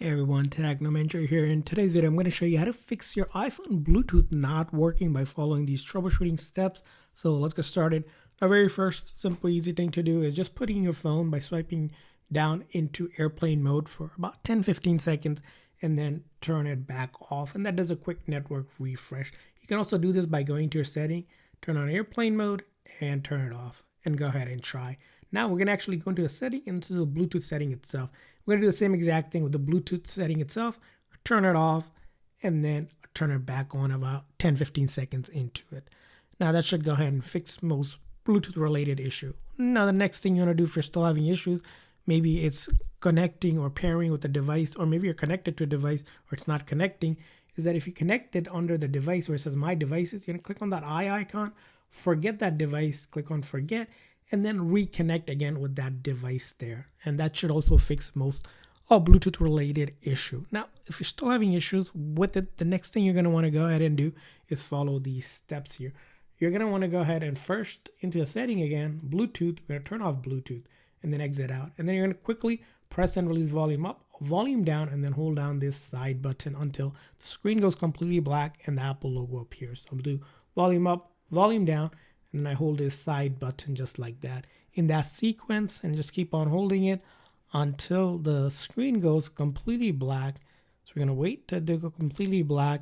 Hey everyone, Techno Manager here. In today's video, I'm going to show you how to fix your iPhone Bluetooth not working by following these troubleshooting steps. So let's get started. The very first simple, easy thing to do is just putting your phone by swiping down into airplane mode for about 10-15 seconds and then turn it back off. And that does a quick network refresh. You can also do this by going to your setting, turn on airplane mode and turn it off and go ahead and try. Now we're going to actually go into a setting, into the Bluetooth setting itself. We're going to do the same exact thing with the Bluetooth setting itself, turn it off, and then turn it back on about 10-15 seconds into it. Now that should go ahead and fix most Bluetooth related issue. Now the next thing you want to do if you're still having issues, maybe it's connecting or pairing with a device, or maybe you're connected to a device or it's not connecting, is that if you connect it under the device where it says My Devices, you're going to click on that eye icon, forget that device, click on Forget, and then reconnect again with that device there. And that should also fix most Bluetooth related issue. Now, if you're still having issues with it, the next thing you're going to want to go ahead and do is follow these steps here. You're going to want to go ahead and first into a setting again, Bluetooth, we're going to turn off Bluetooth and then exit out. And then you're going to quickly press and release volume up, volume down, and then hold down this side button until the screen goes completely black and the Apple logo appears. So I'm going to do volume up, volume down, and then I hold this side button just like that in that sequence, and just keep on holding it until the screen goes completely black. So we're going to wait to go completely black,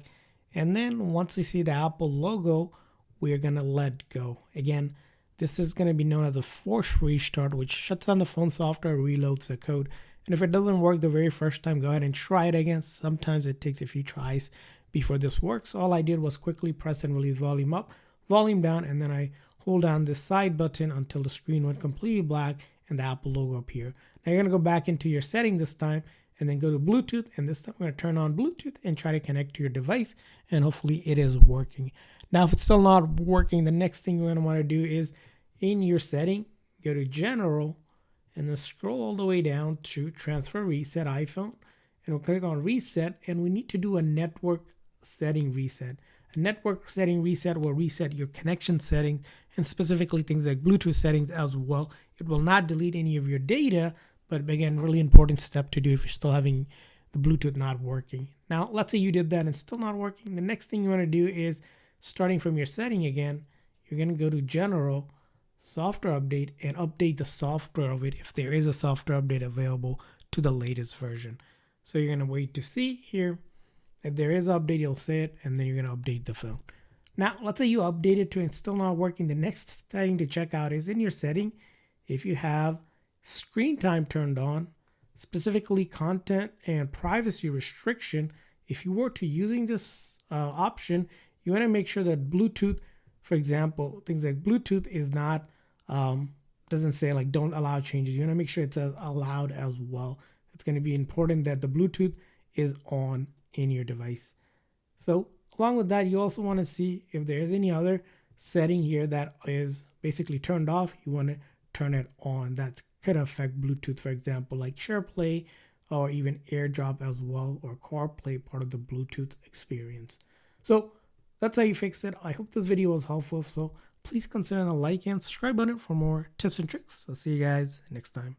and then once we see the Apple logo, we're going to let go. Again, this is going to be known as a forced restart, which shuts down the phone software, reloads the code. And if it doesn't work the very first time, go ahead and try it again. Sometimes it takes a few tries before this works. All I did was quickly press and release volume up, volume down, and then I hold down this side button until the screen went completely black and the Apple logo appeared. Now you're going to go back into your setting this time and then go to Bluetooth, and this time we're going to turn on Bluetooth and try to connect to your device, and hopefully it is working. Now if it's still not working, the next thing you're going to want to do is in your setting, go to General and then scroll all the way down to Transfer Reset iPhone, and we'll click on Reset, and we need to do a network setting reset. A network setting reset will reset your connection settings and specifically things like Bluetooth settings as well. It will not delete any of your data, but again, really important step to do if you're still having the Bluetooth not working. Now, let's say you did that and still not working. The next thing you want to do is, starting from your setting again, you're going to go to General, Software Update, and update the software of it if there is a software update available to the latest version. So you're going to wait to see here. If there is an update, you'll see it, and then you're going to update the phone. Now, let's say you update it to it's still not working. The next setting to check out is in your setting, if you have screen time turned on, specifically content and privacy restriction. If you were to using this option, you want to make sure that Bluetooth, for example, things like Bluetooth is not, doesn't say like don't allow changes. You want to make sure it's allowed as well. It's going to be important that the Bluetooth is on in your device. So along with that, you also want to see if there's any other setting here that is basically turned off. You want to turn it on. That could affect Bluetooth, for example, like SharePlay or even AirDrop as well, or CarPlay, part of the Bluetooth experience. So that's how you fix it. I hope this video was helpful. So please consider the like and subscribe button for more tips and tricks. I'll see you guys next time.